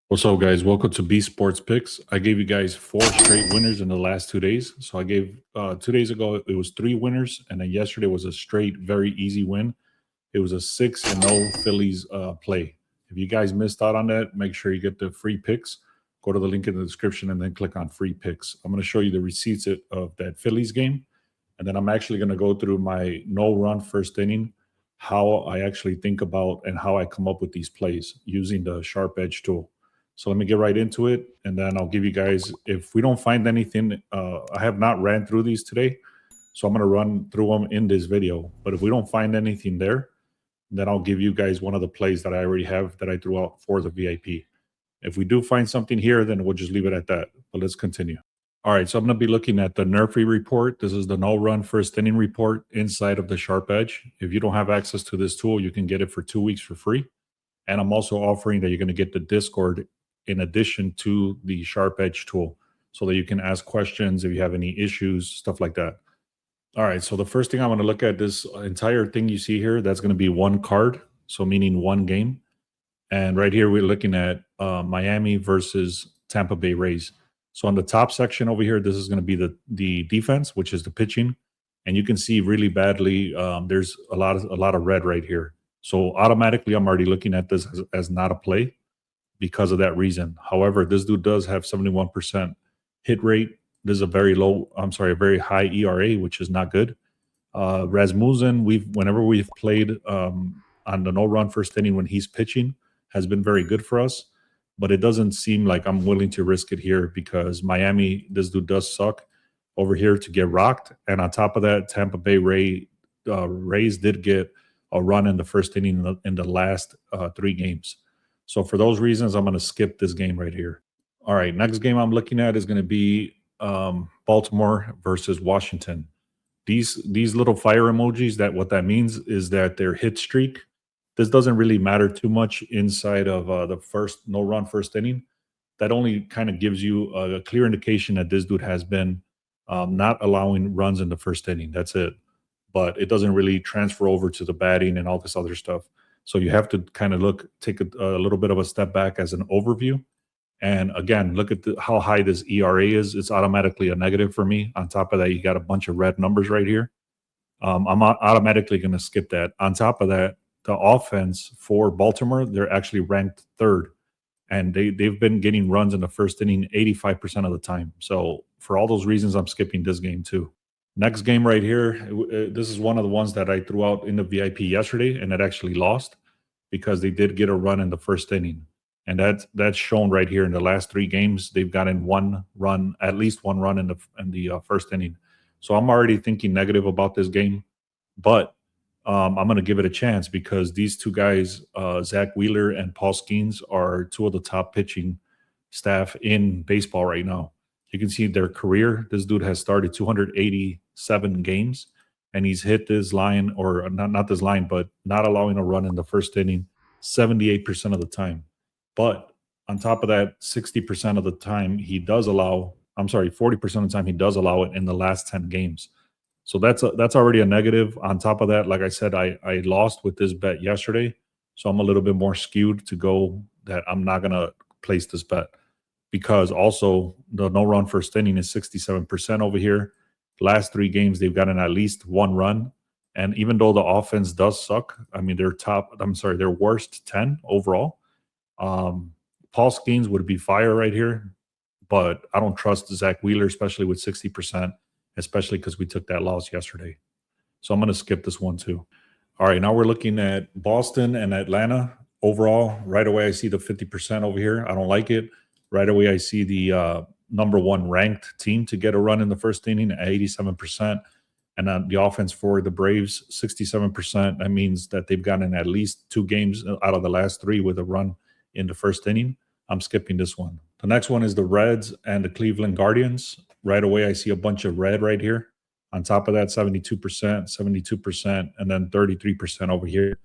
What's up, guys? Welcome to B Sports Picks. I gave you guys 4 straight winners in the last 2 days. So I gave 2 days ago it was 3 winners, and then yesterday was a straight, very easy win. It was a 6-0 Phillies play. If you guys missed out on that, make sure you get the free picks. Go to the link in the description and then click on free picks. I'm going to show you the receipts of that Phillies game, and then I'm actually going to go through my no-run first inning, how I actually think about and how I come up with these plays using the Sharp Edge tool. So let me get right into it, and then I'll give you guys, if we don't find anything, I have not ran through these today, so I'm going to run through them in this video. But if we don't find anything there, then I'll give you guys one of the plays that I already have that I threw out for the VIP. If we do find something here, then we'll just leave it at that. But let's continue. All right, so I'm going to be looking at the NRFI report. This is the no-run first inning report inside of the Sharp Edge. If you don't have access to this tool, you can get it for 2 weeks for free. And I'm also offering that you're going to get the Discord in addition to the Sharp Edge tool so that you can ask questions if you have any issues, stuff like that. All right, so the first thing I want to look at, this entire thing you see here, that's going to be one card, so meaning one game. And right here, we're looking at Miami versus Tampa Bay Rays. So on the top section over here, this is going to be the defense, which is the pitching. And you can see really badly, there's a lot of red right here. So automatically, I'm already looking at this as not a play because of that reason. However, this dude does have 71% hit rate. This is a very very high ERA, which is not good. Rasmussen, whenever we've played on the no-run first inning when he's pitching, has been very good for us. But it doesn't seem like I'm willing to risk it here because Miami, this dude does suck over here to get rocked. And on top of that, Tampa Bay Rays did get a run in the first inning in the last 3 games. So for those reasons, I'm going to skip this game right here. All right, next game I'm looking at is going to be Baltimore versus Washington. These little fire emojis, what that means is that their hit streak, this doesn't really matter too much inside of the first no-run first inning. That only kind of gives you a clear indication that this dude has been not allowing runs in the first inning. That's it. But it doesn't really transfer over to the batting and all this other stuff. So you have to kind of take a little bit of a step back as an overview. And again, look at how high this ERA is. It's automatically a negative for me. On top of that, you got a bunch of red numbers right here. I'm automatically going to skip that. On top of that, the offense for Baltimore, they're actually ranked 3rd. And they've been getting runs in the first inning 85% of the time. So for all those reasons, I'm skipping this game too. Next game right here, this is one of the ones that I threw out in the VIP yesterday, and it actually lost because they did get a run in the first inning. And that's shown right here in the last 3 games. They've gotten at least one run in the first inning. So I'm already thinking negative about this game, but I'm going to give it a chance because these 2 guys, Zach Wheeler and Paul Skeens, are 2 of the top pitching staff in baseball right now. You can see their career. This dude has started 287 games, and he's hit this line, or not this line, but not allowing a run in the first inning 78% of the time. But on top of that, 60% of the time he does allow, 40% of the time he does allow it in the last 10 games. So that's already a negative. On top of that, like I said, I lost with this bet yesterday, so I'm a little bit more skewed to go that I'm not going to place this bet. Because also the no-run first inning is 67% over here. Last 3 games, they've gotten at least 1 run. And even though the offense does suck, I mean, they're worst 10 overall. Paul Skeens would be fire right here, but I don't trust Zach Wheeler, especially with 60%, especially because we took that loss yesterday. So I'm going to skip this one too. All right, now we're looking at Boston and Atlanta. Overall, right away, I see the 50% over here. I don't like it. Right away, I see the number 1 ranked team to get a run in the first inning at 87%. And then the offense for the Braves, 67%. That means that they've gotten at least 2 games out of the last 3 with a run in the first inning. I'm skipping this one. The next one is the Reds and the Cleveland Guardians. Right away, I see a bunch of red right here. On top of that, 72%, 72%, and then 33% over here.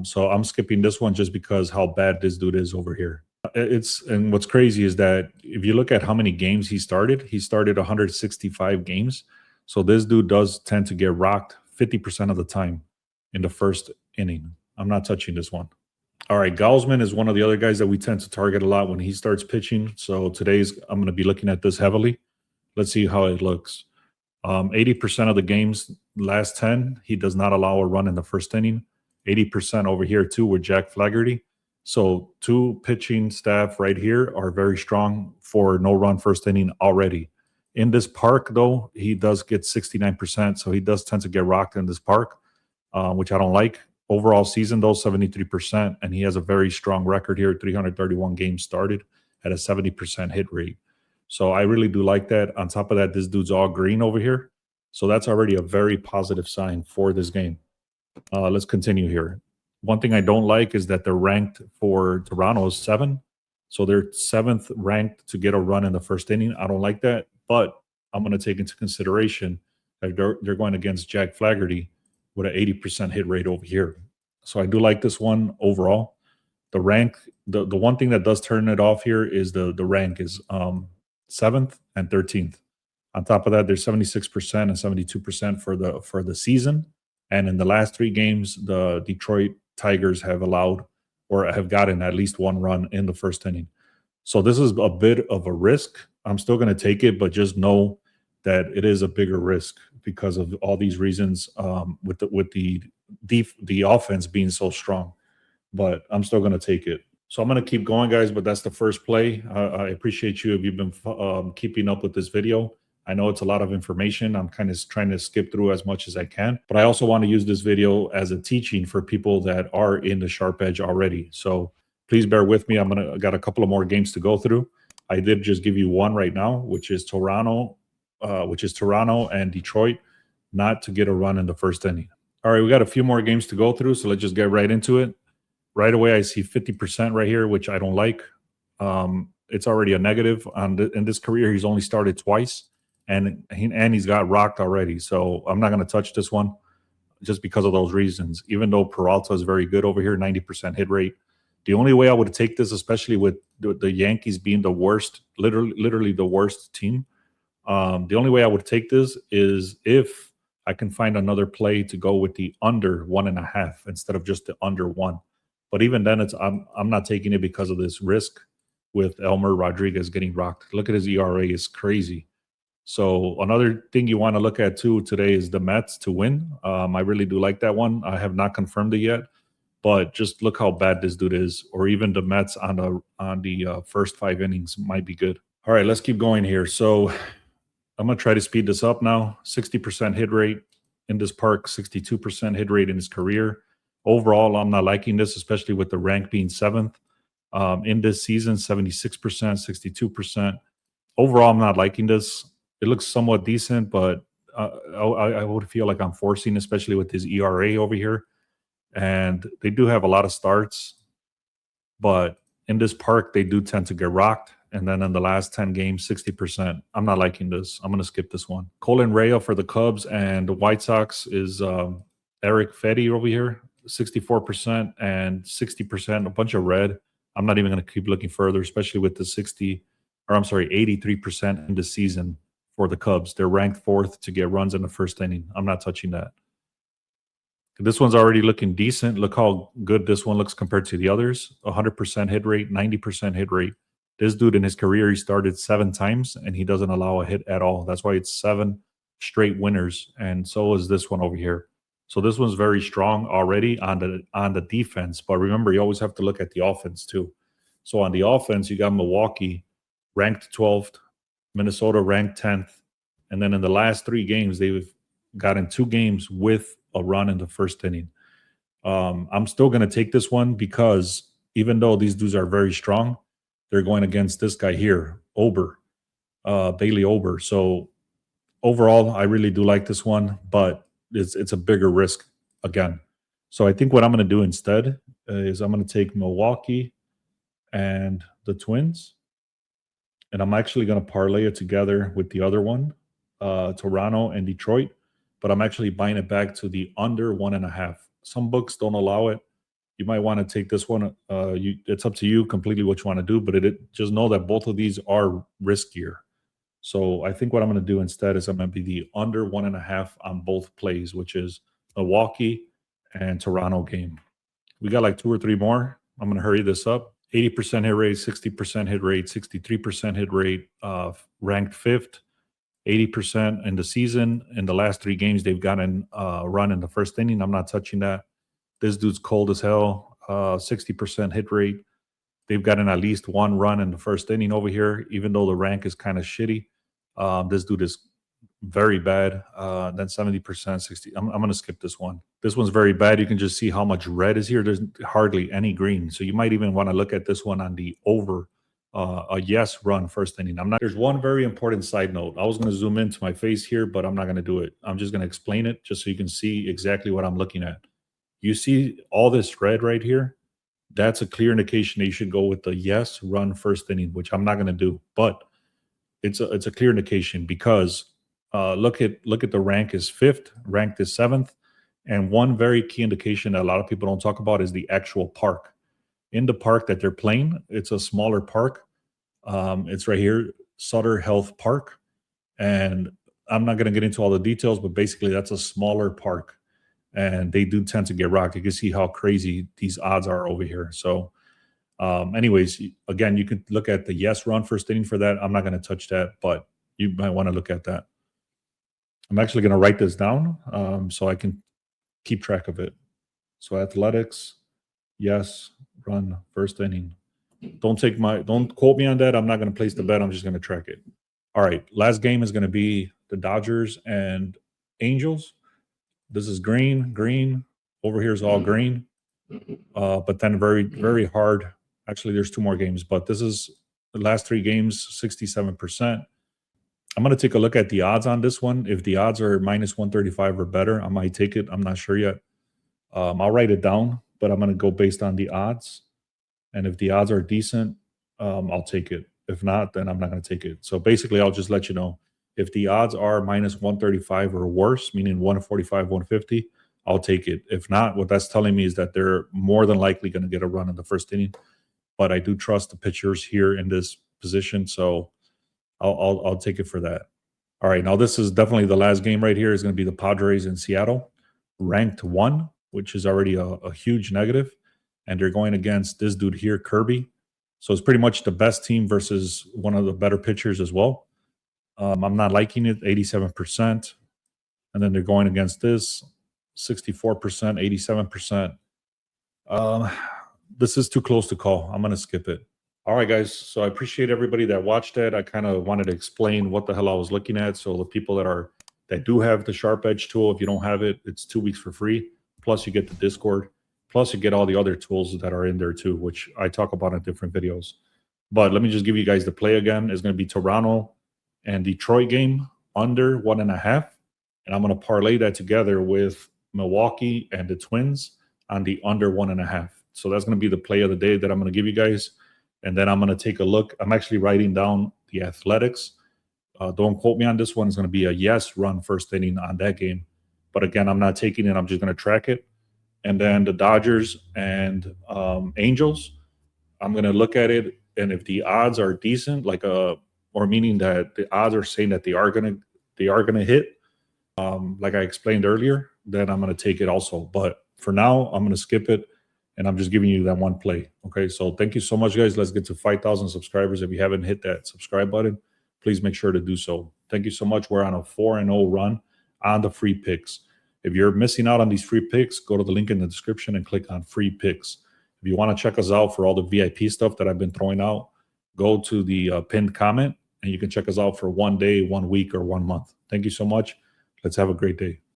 So I'm skipping this one just because how bad this dude is over here. And what's crazy is that if you look at how many games he started 165 games. So this dude does tend to get rocked 50% of the time in the first inning. I'm not touching this one. All right, Gausman is one of the other guys that we tend to target a lot when he starts pitching. So I'm going to be looking at this heavily. Let's see how it looks. 80% of the games, last 10, he does not allow a run in the first inning. 80% over here, too, with Jack Flaherty. So, two pitching staff right here are very strong for no run first inning already. In this park, though, he does get 69%. So, he does tend to get rocked in this park, which I don't like. Overall season, though, 73%. And he has a very strong record here 331 games started at a 70% hit rate. So I really do like that. On top of that, this dude's all green over here. So that's already a very positive sign for this game. Let's continue here. One thing I don't like is that they're ranked for Toronto is 7. So they're 7th ranked to get a run in the first inning. I don't like that. But I'm going to take into consideration that they're going against Jack Flaherty with an 80% hit rate over here. So I do like this one overall. The rank, the one thing that does turn it off here is the rank is 7th and 13th. On top of that, there's 76% and 72% for the season. And in the last 3 games, the Detroit Tigers have allowed or have gotten at least 1 run in the first inning. So this is a bit of a risk. I'm still going to take it, but just know that it is a bigger risk because of all these reasons with the offense being so strong. But I'm still going to take it. So I'm going to keep going, guys, but that's the first play. I appreciate you if you've been keeping up with this video. I know it's a lot of information. I'm kind of trying to skip through as much as I can, but I also want to use this video as a teaching for people that are in the sharp edge already. So please bear with me. I got a couple of more games to go through. I did just give you one right now, which is Toronto and Detroit, not to get a run in the first inning. All right, we got a few more games to go through, so let's just get right into it. Right away, I see 50% right here, which I don't like. It's already a negative. In this career, he's only started twice, and he's got rocked already. So I'm not going to touch this one just because of those reasons. Even though Peralta is very good over here, 90% hit rate. The only way I would take this, especially with the Yankees being the worst, literally the worst team, the only way I would take this is if I can find another play to go with the under 1.5 instead of just the under 1. But even then, I'm not taking it because of this risk with Elmer Rodriguez getting rocked. Look at his ERA, it's crazy. So another thing you want to look at too today is the Mets to win. I really do like that one. I have not confirmed it yet, but just look how bad this dude is. Or even the Mets on the first 5 innings might be good. All right, let's keep going here. So I'm gonna try to speed this up now. 60% hit rate in this park, 62% hit rate in his career. Overall, I'm not liking this, especially with the rank being 7th. In this season, 76%, 62%. Overall, I'm not liking this. It looks somewhat decent, but I would feel like I'm forcing, especially with his ERA over here. And they do have a lot of starts, but in this park, they do tend to get rocked. And then in the last 10 games, 60%. I'm not liking this. I'm going to skip this one. Colin Rea for the Cubs and the White Sox is Eric Fetty over here. 64% and 60%, a bunch of red. I'm not even going to keep looking further, especially with the 83% in the season for the Cubs. They're ranked 4th to get runs in the first inning. I'm not touching that. This one's already looking decent. Look how good this one looks compared to the others. 100% hit rate, 90% hit rate. This dude in his career, he started 7 times and he doesn't allow a hit at all. That's why it's 7 straight winners. And so is this one over here. So this one's very strong already on the defense. But remember, you always have to look at the offense too. So on the offense, you got Milwaukee ranked 12th, Minnesota ranked 10th. And then in the last 3 games, they've gotten 2 games with a run in the first inning. I'm still going to take this one because even though these dudes are very strong, they're going against this guy here, Bailey Ober. So overall, I really do like this one, but it's a bigger risk again. So I think what I'm going to do instead is I'm going to take Milwaukee and the Twins, and I'm actually going to parlay it together with the other one, Toronto and Detroit, but I'm actually buying it back to the under 1.5. Some books don't allow it. You might want to take this one. It's up to you completely what you want to do, but just know that both of these are riskier. So I think what I'm going to do instead is I'm going to be the under 1.5 on both plays, which is Milwaukee and Toronto game. We got like 2 or 3 more. I'm going to hurry this up. 80% hit rate, 60% hit rate, 63% hit rate, ranked fifth, 80% in the season. In the last 3 games, they've gotten a run in the first inning. I'm not touching that. This dude's cold as hell, 60% hit rate. They've gotten at least 1 run in the first inning over here, even though the rank is kind of shitty. This dude is very bad. Then 70%, 60. I'm going to skip this one. This one's very bad. You can just see how much red is here. There's hardly any green. So you might even want to look at this one on the over a yes run first inning. There's one very important side note. I was going to zoom into my face here, but I'm not going to do it. I'm just going to explain it just so you can see exactly what I'm looking at. You see all this red right here? That's a clear indication that you should go with the yes run first inning, which I'm not going to do. But it's a clear indication because look at the rank is 5th, ranked is 7th, and one very key indication that a lot of people don't talk about is the actual park. In the park that they're playing, it's a smaller park. It's right here, Sutter Health Park, and I'm not going to get into all the details, but basically that's a smaller park, and they do tend to get rocked. You can see how crazy these odds are over here. So anyways, again, you can look at the yes run first inning for that. I'm not going to touch that, but you might want to look at that. I'm actually going to write this down so I can keep track of it. So athletics, yes, run first inning. Don't quote me on that. I'm not going to place the bet. I'm just going to track it. All right. Last game is going to be the Dodgers and Angels. This is green. Over here is all green. But then very, very hard. Actually, there's 2 more games, but this is the last 3 games, 67%. I'm going to take a look at the odds on this one. If the odds are minus 135 or better, I might take it. I'm not sure yet. I'll write it down, but I'm going to go based on the odds. And if the odds are decent, I'll take it. If not, then I'm not going to take it. So basically, I'll just let you know. If the odds are minus 135 or worse, meaning 145, 150, I'll take it. If not, what that's telling me is that they're more than likely going to get a run in the first inning. But I do trust the pitchers here in this position, so I'll take it for that. All right, now this is definitely the last game right here. Is going to be the Padres in Seattle, ranked 1, which is already a huge negative, and they're going against this dude here, Kirby. So it's pretty much the best team versus one of the better pitchers as well. I'm not liking it, 87%. And then they're going against this, 64%, 87%. This is too close to call. I'm going to skip it. All right, guys. So I appreciate everybody that watched that. I kind of wanted to explain what the hell I was looking at. So the people that do have the Sharp Edge tool, if you don't have it, it's 2 weeks for free. Plus you get the Discord. Plus you get all the other tools that are in there too, which I talk about in different videos. But let me just give you guys the play again. It's going to be Toronto and Detroit game under 1.5. And I'm going to parlay that together with Milwaukee and the Twins on the under 1.5. So that's going to be the play of the day that I'm going to give you guys. And then I'm going to take a look. I'm actually writing down the Athletics. Don't quote me on this one. It's going to be a yes run first inning on that game. But again, I'm not taking it. I'm just going to track it. And then the Dodgers and Angels, I'm going to look at it. And if the odds are decent, or meaning that the odds are saying that they are going to hit, like I explained earlier, then I'm going to take it also. But for now, I'm going to skip it. And I'm just giving you that one play. Okay, so thank you so much, guys. Let's get to 5,000 subscribers. If you haven't hit that subscribe button, please make sure to do so. Thank you so much. We're on a 4-0 run on the free picks. If you're missing out on these free picks, go to the link in the description and click on free picks. If you want to check us out for all the VIP stuff that I've been throwing out, go to the pinned comment, and you can check us out for 1 day, 1 week, or 1 month. Thank you so much. Let's have a great day.